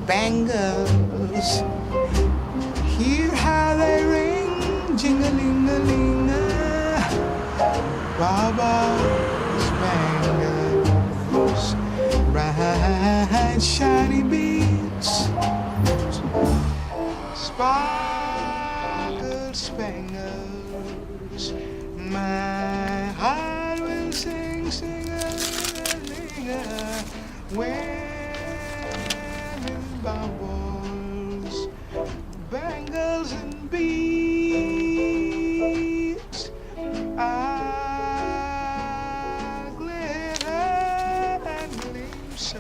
bangles. Hear how they ring, jing-a-ling-a-ling-a. Bauhaus bangles, bright shiny beads, sparkle spangles. My heart will sing, sing-a-ling-a, wearing baubles, bangles and beads. I glitter and gleam so.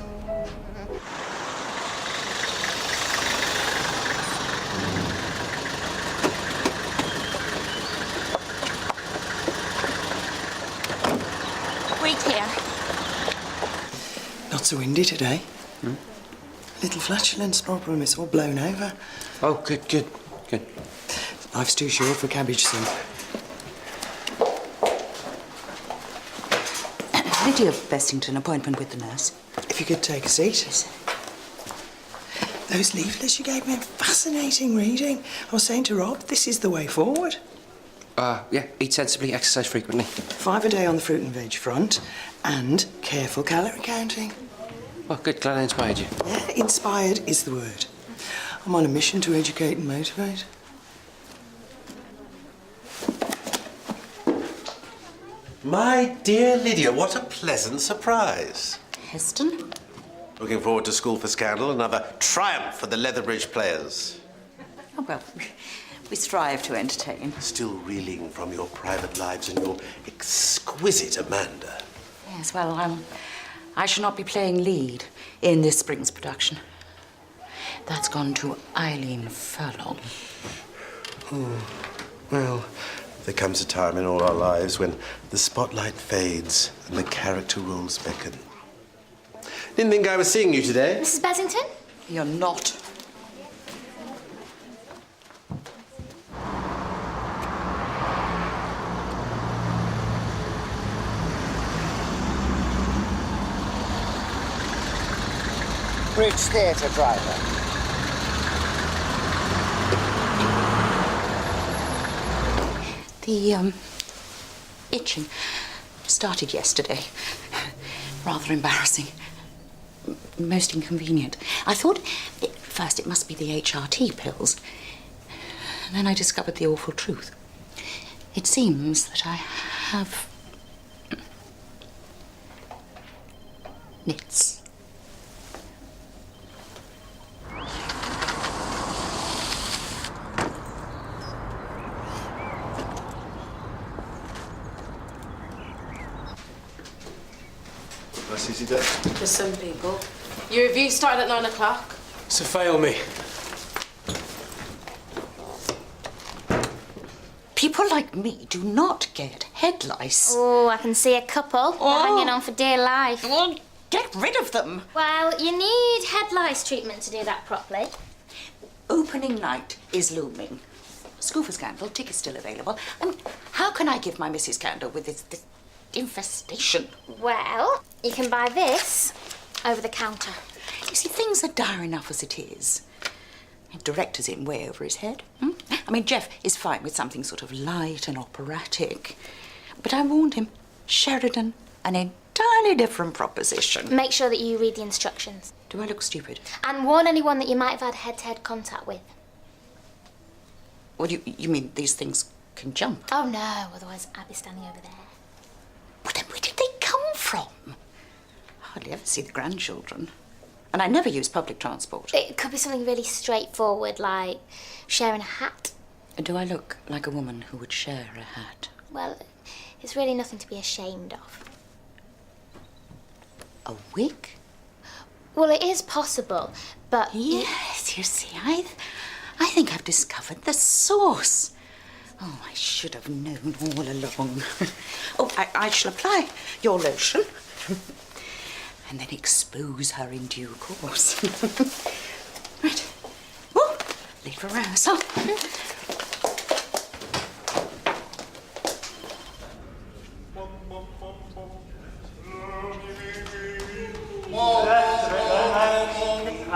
Wait here. Not so windy today. Little flatulence problem, it's all blown over. Oh, good. Life's too short for cabbage soup. Lydia Bessington, appointment with the nurse. If you could take a seat. Yes. Those leaflets you gave me, fascinating reading. I was saying to Rob, this is the way forward. Yeah, eat sensibly, exercise frequently. 5 a day on the fruit and veg front, and careful calorie counting. Oh, good, glad I inspired you. Yeah, inspired is the word. I'm on a mission to educate and motivate. My dear Lydia, what a pleasant surprise. Heston? Looking forward to School for Scandal, another triumph for the Leatherbridge players. Oh, well, we strive to entertain. Still reeling from your private lives and your exquisite Amanda. Yes, well, I shall not be playing lead in this spring's production. That's gone to Eileen Furlong. Well, there comes a time in all our lives when the spotlight fades and the character roles beckon. Didn't think I was seeing you today. Mrs. Bessington? You're not. Bridge Theatre driver. The, itching started yesterday. Rather embarrassing. Most inconvenient. I thought at first it must be the HRT pills. And then I discovered the awful truth. It seems that I have nits. Nice easy day. For some people. Your review started at 9 o'clock. So fail me. People like me do not get head lice. Oh, I can see a couple. They're hanging on for dear life. Well, get rid of them. Well, you need head lice treatment to do that properly. Opening night is looming. School for Scandal, tickets still available. And how can I give my Mrs. Scandal with this infestation? Well, you can buy this over the counter. You see, things are dire enough as it is. The director's in way over his head. I mean, Jeff is fine with something sort of light and operatic. But I warned him, Sheridan, an entirely different proposition. Make sure that you read the instructions. Do I look stupid? And warn anyone that you might have had head-to-head contact with. What do you mean these things can jump? Oh, no, otherwise I'd be standing over there. Well, then where did they come from? I hardly ever see the grandchildren. And I never use public transport. It could be something really straightforward, like sharing a hat. Do I look like a woman who would share a hat? Well, it's really nothing to be ashamed of. A wig? Well, it is possible, but... Yes, you see, I think I've discovered the source. Oh, I should have known all along. Oh, I shall apply your lotion. And then expose her in due course. Right. Oh, late for rehearsal.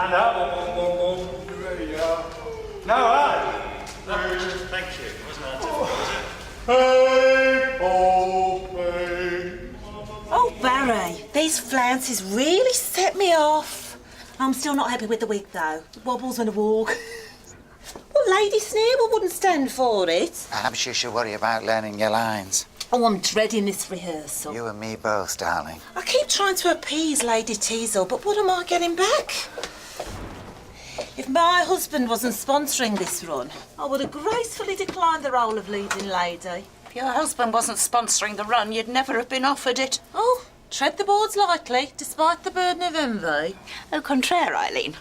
And up. Thank you. Wasn't that difficult, was it? Oh, Barry, these flounces really set me off. I'm still not happy with the wig, though. It wobbles when I walk. Well, Lady Sneerwell wouldn't stand for it. Perhaps you should worry about learning your lines. Oh, I'm dreading this rehearsal. You and me both, darling. I keep trying to appease Lady Teasel, but what am I getting back? If my husband wasn't sponsoring this run, I would have gracefully declined the role of leading lady. If your husband wasn't sponsoring the run, you'd never have been offered it. Oh, tread the boards lightly, despite the burden of envy. Au contraire, Eileen.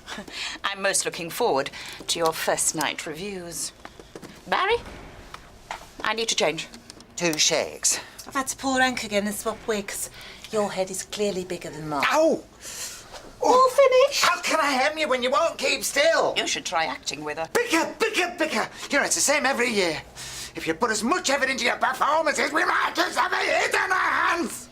I'm most looking forward to your first night reviews. Barry, I need to change. 2 shakes. I've had to pour rank again and swap wigs. Your head is clearly bigger than mine. Ow! All finished? How can I hem you when you won't keep still? You should try acting with her. Bigger, bigger, bigger. You know, it's the same every year. If you put as much effort into your performances, we might just have a hit on our hands.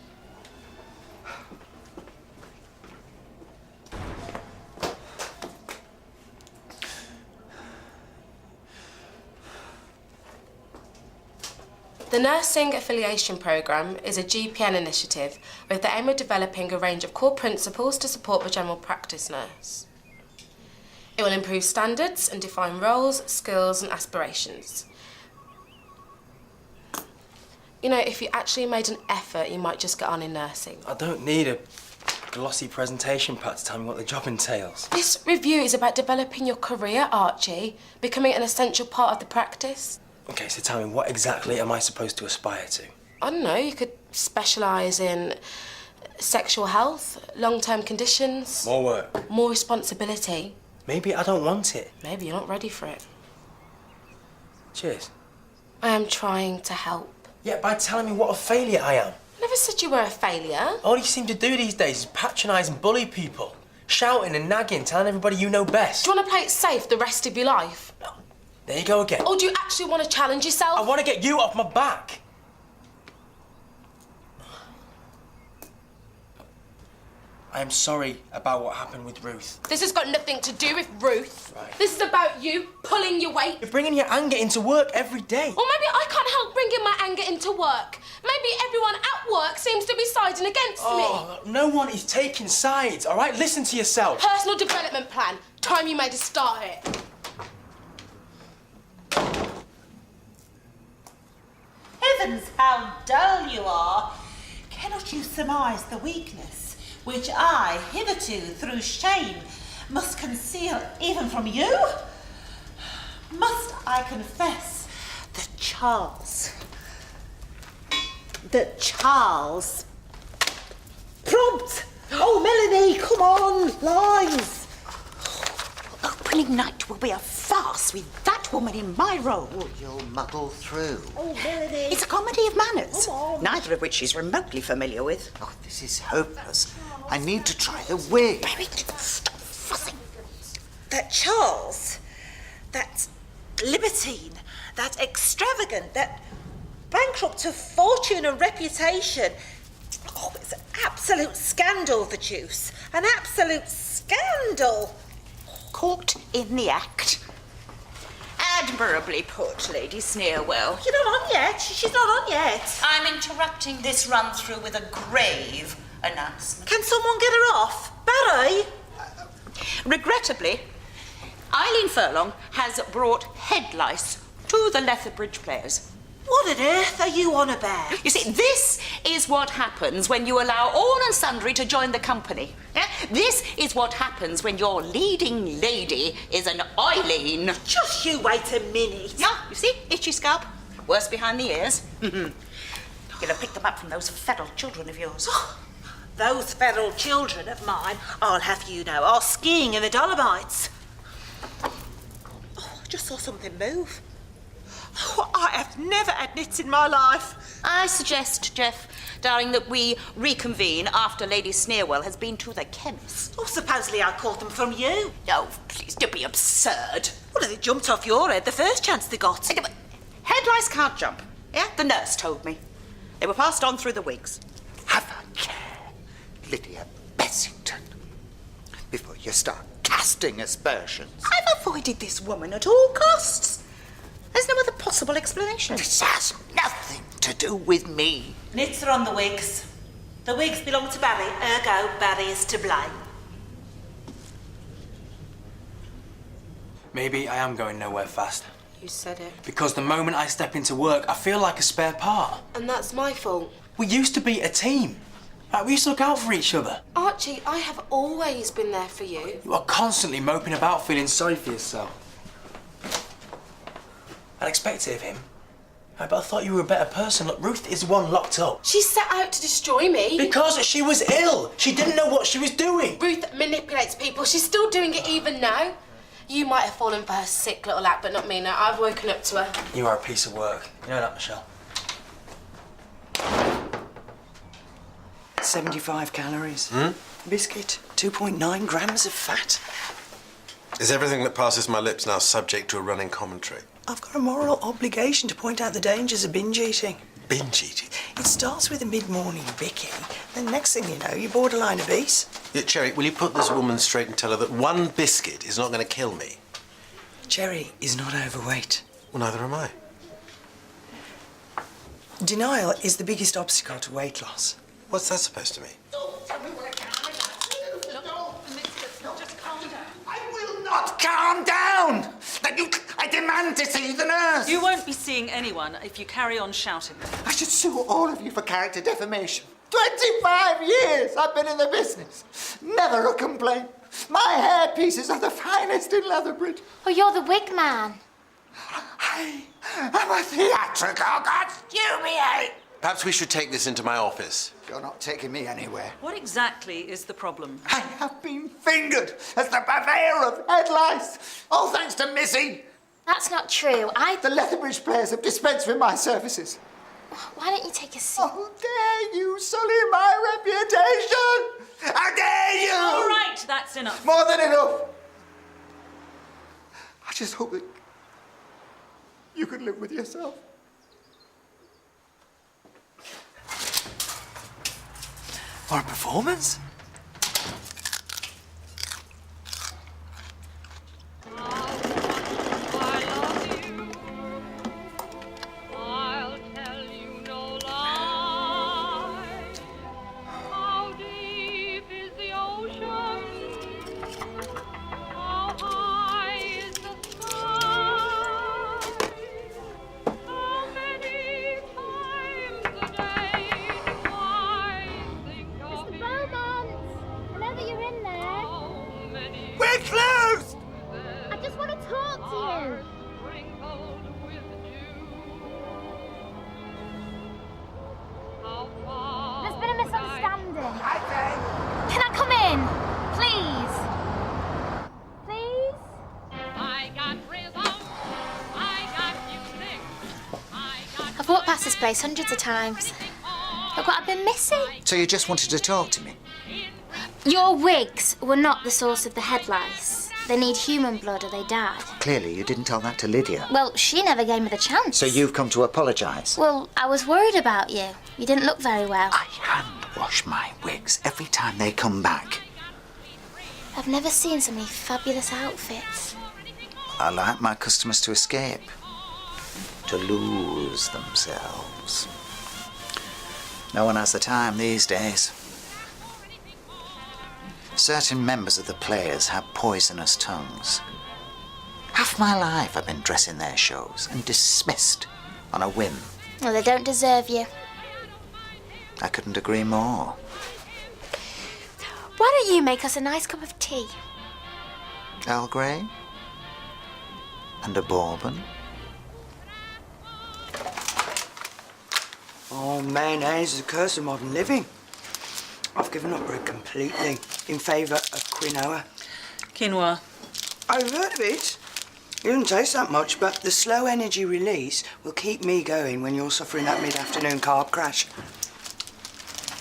The Nursing Affiliation Programme is a GPN initiative with the aim of developing a range of core principles to support the general practice nurse. It will improve standards and define roles, skills and aspirations. You know, if you actually made an effort, you might just get on in nursing. I don't need a glossy presentation pack to tell me what the job entails. This review is about developing your career, Archie, becoming an essential part of the practice. Okay, so tell me, what exactly am I supposed to aspire to? I don't know, you could specialise in sexual health, long-term conditions. More work. More responsibility. Maybe I don't want it. Maybe you're not ready for it. Cheers. I am trying to help. Yeah, by telling me what a failure I am. I never said you were a failure. All you seem to do these days is patronise and bully people. Shouting and nagging, telling everybody you know best. Do you want to play it safe the rest of your life? No. There you go again. Or do you actually want to challenge yourself? I want to get you off my back. I am sorry about what happened with Ruth. This has got nothing to do with Ruth. Right. This is about you pulling your weight. You're bringing your anger into work every day. Or maybe I can't help bringing my anger into work. Maybe everyone at work seems to be siding against me. No one is taking sides, all right? Listen to yourself. Personal development plan. Time you made a start at it. Heavens, how dull you are! Cannot you surmise the weakness which I, hitherto, through shame, must conceal even from you? Must I confess that Charles prompt! Oh, Melanie, come on, lines! Opening night will be a farce with that woman in my role. You'll muddle through. Oh, Melanie! It's a comedy of manners, Come on. neither of which she's remotely familiar with. Oh, this is hopeless. I need to try the wig. Baby, stop fussing. That Charles, that libertine, that extravagant, that bankrupt of fortune and reputation. Oh, it's an absolute scandal, the deuce. An absolute scandal. Caught in the act. Admirably put, Lady Sneerwell. You're not on yet. She's not on yet. I'm interrupting this run-through with a grave announcement. Can someone get her off? Barry? Regrettably, Eileen Furlong has brought head lice to the Lethbridge players. What on earth are you on about? You see, this is what happens when you allow all and sundry to join the company. Yeah? This is what happens when your leading lady is an Eileen. Just you wait a minute. Yeah, you see, itchy scalp, worse behind the ears. You'll have picked them up from those feral children of yours. Those feral children of mine, I'll have you know, are skiing in the Dolomites. Oh, I just saw something move. Oh, I have never had nits in my life. I suggest, Jeff, darling, that we reconvene after Lady Sneerwell has been to the chemist. Oh, supposedly I caught them from you. Oh, please, don't be absurd. Well, they jumped off your head the first chance they got. Head lice can't jump. Yeah, the nurse told me. They were passed on through the wigs. Have a care, Lydia Bessington, before you start casting aspersions. I've avoided this woman at all costs. There's no other possible explanation. This has nothing to do with me. Nits are on the wigs. The wigs belong to Barry, ergo Barry is to blame. Maybe I am going nowhere fast. You said it. Because the moment I step into work, I feel like a spare part. And that's my fault. We used to be a team. Like, we used to look out for each other. Archie, I have always been there for you. You are constantly moping about feeling sorry for yourself. I'd expect it of him. But I thought you were a better person. Look, Ruth is the one locked up. She set out to destroy me. Because she was ill. She didn't know what she was doing. Ruth manipulates people. She's still doing it even now. You might have fallen for her sick little act, but not me now. I've woken up to her. You are a piece of work. You know that, Michelle? 75 calories. Biscuit, 2.9 grams of fat. Is everything that passes my lips now subject to a running commentary? I've got a moral obligation to point out the dangers of binge eating. Binge eating? It starts with a mid-morning bicky, then next thing you know, you're borderline obese. Yeah, Cherry, will you put this woman straight and tell her that one biscuit is not going to kill me? Cherry is not overweight. Well, neither am I. Denial is the biggest obstacle to weight loss. What's that supposed to mean? I will not calm down! I demand to see the nurse! You won't be seeing anyone if you carry on shouting. I should sue all of you for character defamation. 25 years I've been in the business. Never a complaint. My hairpieces are the finest in Leatherbridge. Oh, you're the wig man. I am a theatrical costumier. Perhaps we should take this into my office. You're not taking me anywhere. What exactly is the problem? I have been fingered as the purveyor of head lice. All thanks to Missy. That's not true. The Leatherbridge players have dispensed with my services. Why don't you take a seat? How dare you sully my reputation? How dare you! All right, that's enough. More than enough. I just hope that you could live with yourself. Or a performance? I've walked past this place hundreds of times. Look what I've been missing. So you just wanted to talk to me? Your wigs were not the source of the head lice. They need human blood or they die. Clearly, you didn't tell that to Lydia. Well, she never gave me the chance. So you've come to apologise? Well, I was worried about you. You didn't look very well. I hand wash my wigs every time they come back. I've never seen so many fabulous outfits. I like my customers to escape, to lose themselves. No one has the time these days. Certain members of the players have poisonous tongues. Half my life I've been dressing their shows and dismissed on a whim. Well, they don't deserve you. I couldn't agree more. Why don't you make us a nice cup of tea? Earl Grey? And a bourbon? Oh, mayonnaise is a curse of modern living. I've given up bread completely in favour of quinoa. Quinoa. I've heard of it. It doesn't taste that much, but the slow energy release will keep me going when you're suffering that mid-afternoon carb crash.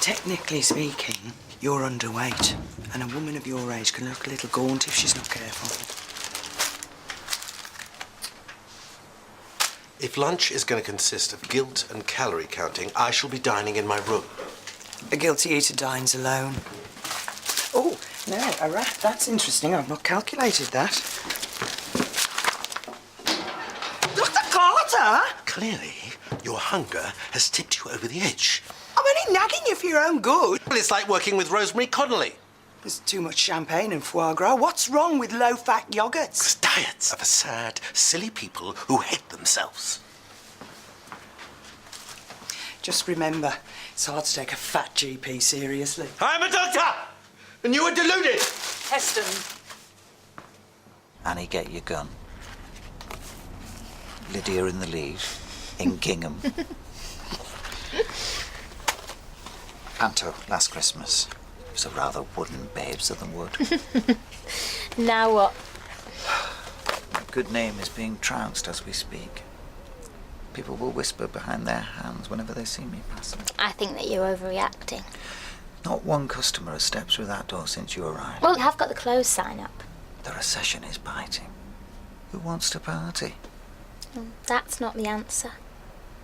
Technically speaking, you're underweight, and a woman of your age can look a little gaunt if she's not careful. If lunch is going to consist of guilt and calorie counting, I shall be dining in my room. A guilty eater dines alone. Oh, and Now, a rat. That's interesting. I've not calculated that. Dr. Carter! Clearly, your hunger has tipped you over the edge. I'm only nagging you for your own good. Well, it's like working with Rosemary Connolly. There's too much champagne and foie gras. What's wrong with low-fat yogurts? It's diets of a sad, silly people who hate themselves. Just remember, it's hard to take a fat GP seriously. I'm a doctor! And you are deluded! Heston. Annie, get your gun. Lydia in the lead. In Gingham. Panto, last Christmas. It was a rather wooden babes of the wood. Now what? My good name is being trounced as we speak. People will whisper behind their hands whenever they see me passing. I think that you're overreacting. Not one customer has stepped through that door since you arrived. Well, you have got the close sign up. The recession is biting. Who wants to party? Well, that's not the answer.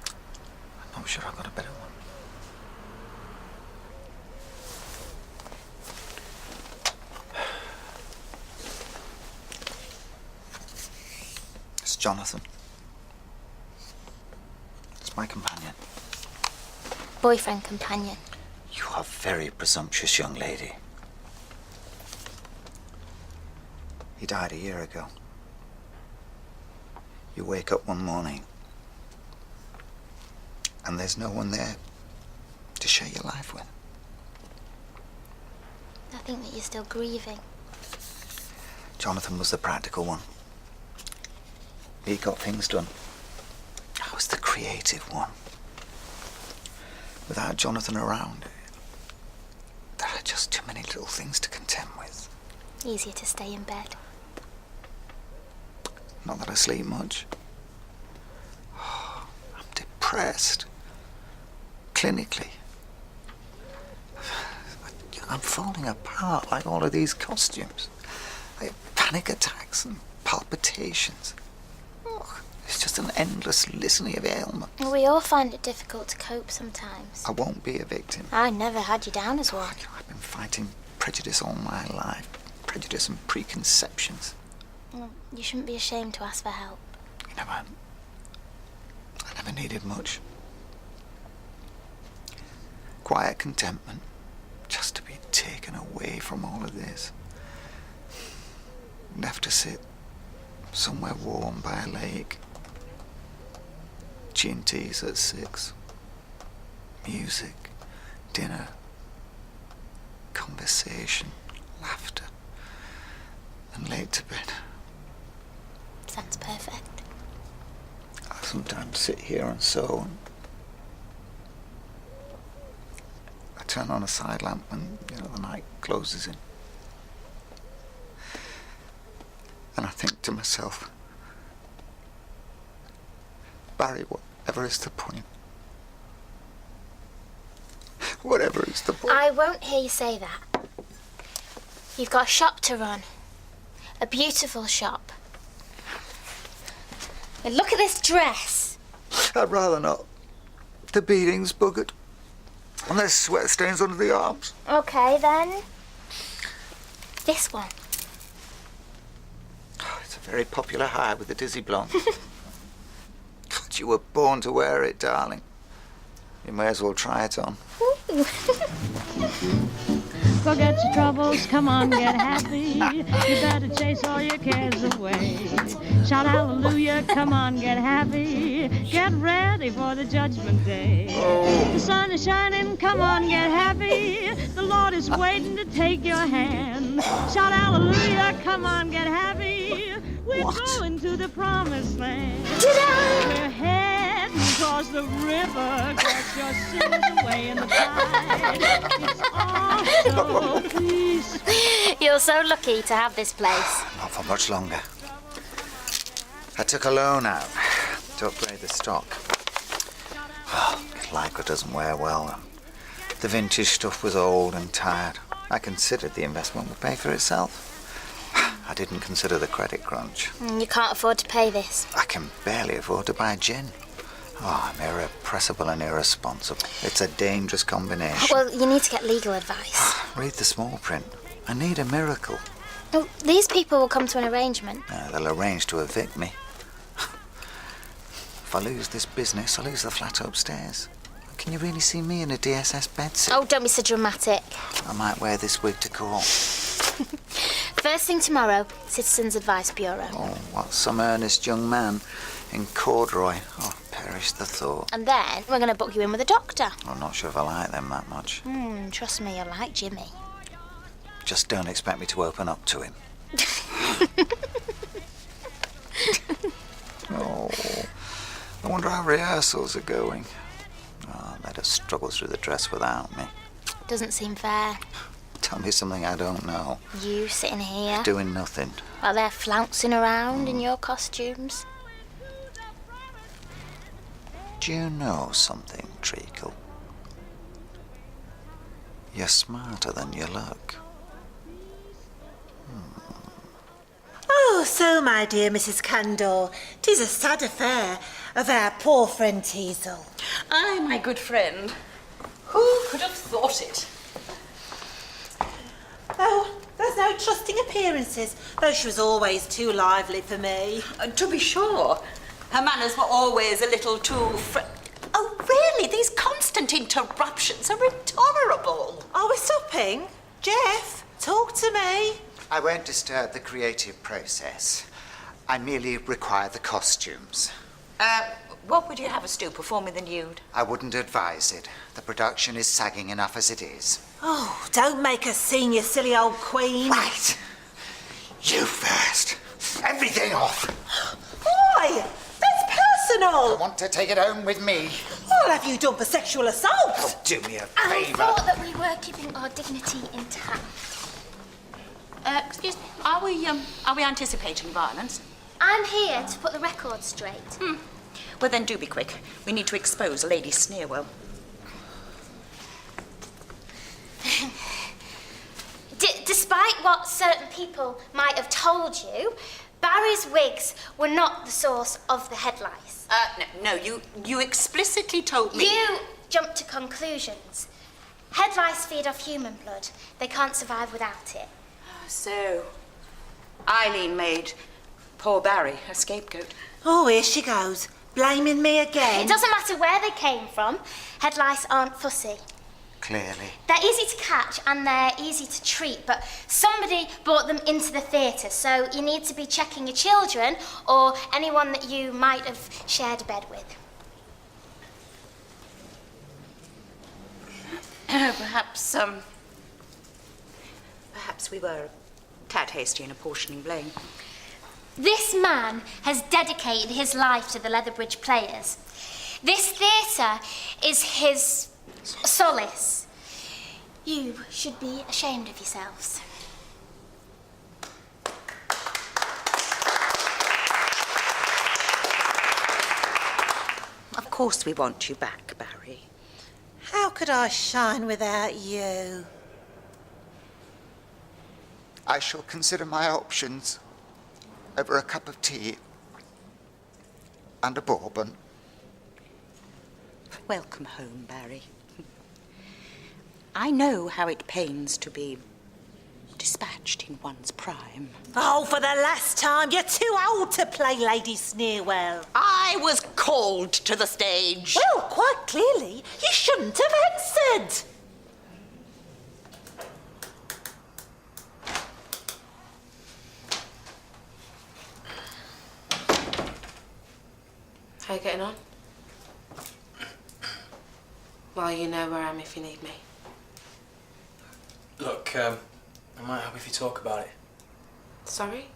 I'm not sure I've got a better one. It's Jonathan. It's my companion. Boyfriend, companion. You are a very presumptuous young lady. He died a year ago. You wake up one morning and there's no one there to share your life with. I think that you're still grieving. Jonathan was the practical one. He got things done. I was the creative one. Without Jonathan around, there are just too many little things to contend with. Easier to stay in bed. Not that I sleep much. I'm depressed. Clinically. I'm falling apart like all of these costumes. I have panic attacks and palpitations. It's just an endless litany of ailments. We all find it difficult to cope sometimes. I won't be a victim. I never had you down as one. I've been fighting prejudice all my life. Prejudice and preconceptions. Well, you shouldn't be ashamed to ask for help. I never needed much. Quiet contentment, just to be taken away from all of this. Left to sit somewhere warm by a lake. G&T's at 6. Music, dinner, conversation, laughter, and late to bed. Sounds perfect. I sometimes sit here and sew, and I turn on a side lamp when, the night closes in. And I think to myself, Barry, whatever is the point? Whatever is the point? I won't hear you say that. You've got a shop to run. A beautiful shop. And look at this dress. I'd rather not. The beading's buggered. And there's sweat stains under the arms. Okay, then. This one. It's a very popular hire with the dizzy blonde. God, you were born to wear it, darling. You may as well try it on. Forget your troubles, come on, get happy. You better chase all your cares away. Shout hallelujah, come on, get happy. Get ready for the judgment day. The sun is shining, come on, get happy. The Lord is waiting to take your hand. Shout hallelujah, come on, get happy. We're going to the promised land. We're heading across the river. Get your sins away in the tide. It's all so peaceful. You're so lucky to have this place. Not for much longer. I took a loan out to upgrade the stock. Well, Lycra doesn't wear well. The vintage stuff was old and tired. I considered the investment would pay for itself. I didn't consider the credit crunch. You can't afford to pay this. I can barely afford to buy gin. Oh, I'm irrepressible and irresponsible. It's a dangerous combination. Well, you need to get legal advice. Read the small print. I need a miracle. Oh, these people will come to an arrangement. They'll arrange to evict me. If I lose this business, I lose the flat upstairs. Can you really see me in a DSS bedsit? Oh, don't be so dramatic. I might wear this wig to court. First thing tomorrow, Citizens Advice Bureau. Oh, what some earnest young man in corduroy. Oh, perish the thought. And then we're going to book you in with a doctor. I'm not sure if I like them that much. Trust me, you'll like Jimmy. Just don't expect me to open up to him. Oh, I wonder how rehearsals are going. Oh, they'd have struggled through the dress without me. Doesn't seem fair. Tell me something I don't know. You sitting here, Doing nothing. while they're flouncing around in your costumes. Do you know something, Treacle? You're smarter than you look. Oh, so, my dear Mrs. Candor, 'tis a sad affair of our poor friend Teasel. Aye, my good friend. Who could have thought it? Oh, there's no trusting appearances, though she was always too lively for me. To be sure. Her manners were always a little too Oh, really? These constant interruptions are intolerable. Are we stopping? Jeff, talk to me. I won't disturb the creative process. I merely require the costumes. What would you have us do, perform in the nude? I wouldn't advise it. The production is sagging enough as it is. Oh, don't make a scene, you silly old queen. Right. You first. Everything off. Why? That's personal. I want to take it home with me. What have you done for sexual assault? Oh, do me a I favour. thought that we were keeping our dignity intact. Excuse me, are we anticipating violence? I'm here to put the record straight. Well, then do be quick. We need to expose Lady Sneerwell. Despite what certain people might have told you, Barry's wigs were not the source of the head lice. No, you explicitly told me. You jumped to conclusions. Head lice feed off human blood. They can't survive without it. So, Eileen made poor Barry a scapegoat. Oh, here she goes, blaming me again. It doesn't matter where they came from. Head lice aren't fussy. Clearly. They're easy to catch and they're easy to treat, but somebody brought them into the theatre, so you need to be checking your children or anyone that you might have shared a bed with. Perhaps we were a tad hasty in apportioning blame. This man has dedicated his life to the Leatherbridge Players. This theatre is his solace. You should be ashamed of yourselves. Of course we want you back, Barry. How could I shine without you? I shall consider my options over a cup of tea and a bourbon. Welcome home, Barry. I know how it pains to be dispatched in one's prime. Oh, for the last time, you're too old to play Lady Sneerwell. I was called to the stage. Well, quite clearly, you shouldn't have answered. How you getting on? Well, you know where I am if you need me. Look, I might help if you talk about it. Sorry?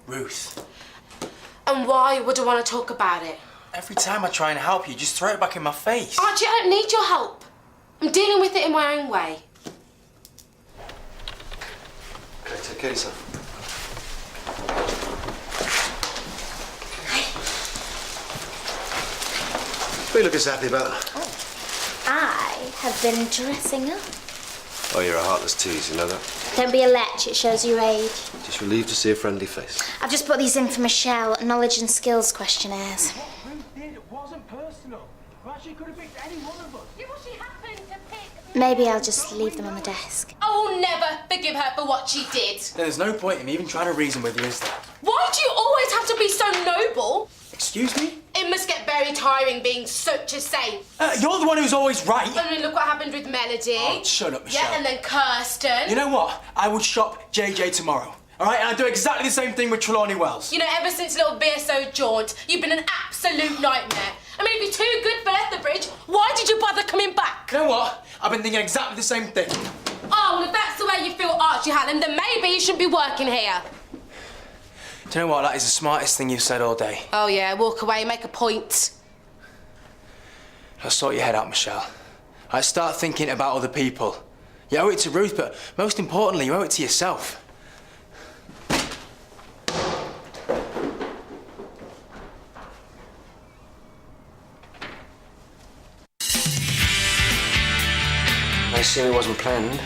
Ruth. And why would I want to talk about it? Every time I try and help you, you just throw it back in my face. Archie, I don't need your help. I'm dealing with it in my own way. Okay, take care of yourself. What are you looking so happy about? I have been dressing up. Oh, you're a heartless tease, you know that? Don't be a lech, it shows your age. Just relieved to see a friendly face. I've just put these in for Michelle, knowledge and skills questionnaires. What Ruth did wasn't personal. Well, she could have picked any one of us. Well, she happened to pick Maybe I'll just leave them on the desk. I will never forgive her for what she did. There's no point in me even trying to reason with you, is there? Why do you always have to be so noble? Excuse me? It must get very tiring being such a saint. You're the one who's always right. I mean, look what happened with Melody. Oh, shut up, Michelle. Yeah, and then Kirsten. You know what? I would shop JJ tomorrow. All right, and I do exactly the same thing with Trelawney Wells. You know, ever since little BSO jaunt, you've been an absolute nightmare. I mean, if you're too good for Lethbridge, why did you bother coming back? You know what? I've been thinking exactly the same thing. Oh, well, if that's the way you feel, Archie Hallam, then maybe you shouldn't be working here. Do you know what? That is the smartest thing you've said all day. Oh, yeah, walk away, make a point. Now sort your head out, Michelle. Right, start thinking about other people. You owe it to Ruth, but most importantly, you owe it to yourself. I assume it wasn't planned.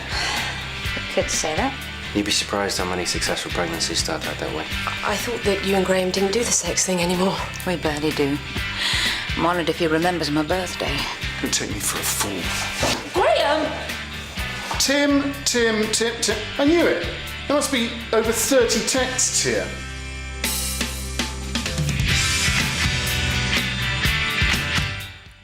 Could say that. You'd be surprised how many successful pregnancies start out that way. I thought that you and Graham didn't do the sex thing anymore. We barely do. I'm honoured if he remembers my birthday. Don't take me for a fool. Graham! Tim. I knew it. There must be over 30 texts here.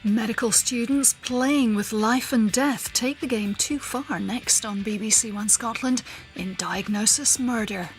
Medical students playing with life and death take the game too far next on BBC1 Scotland in Diagnosis Murder.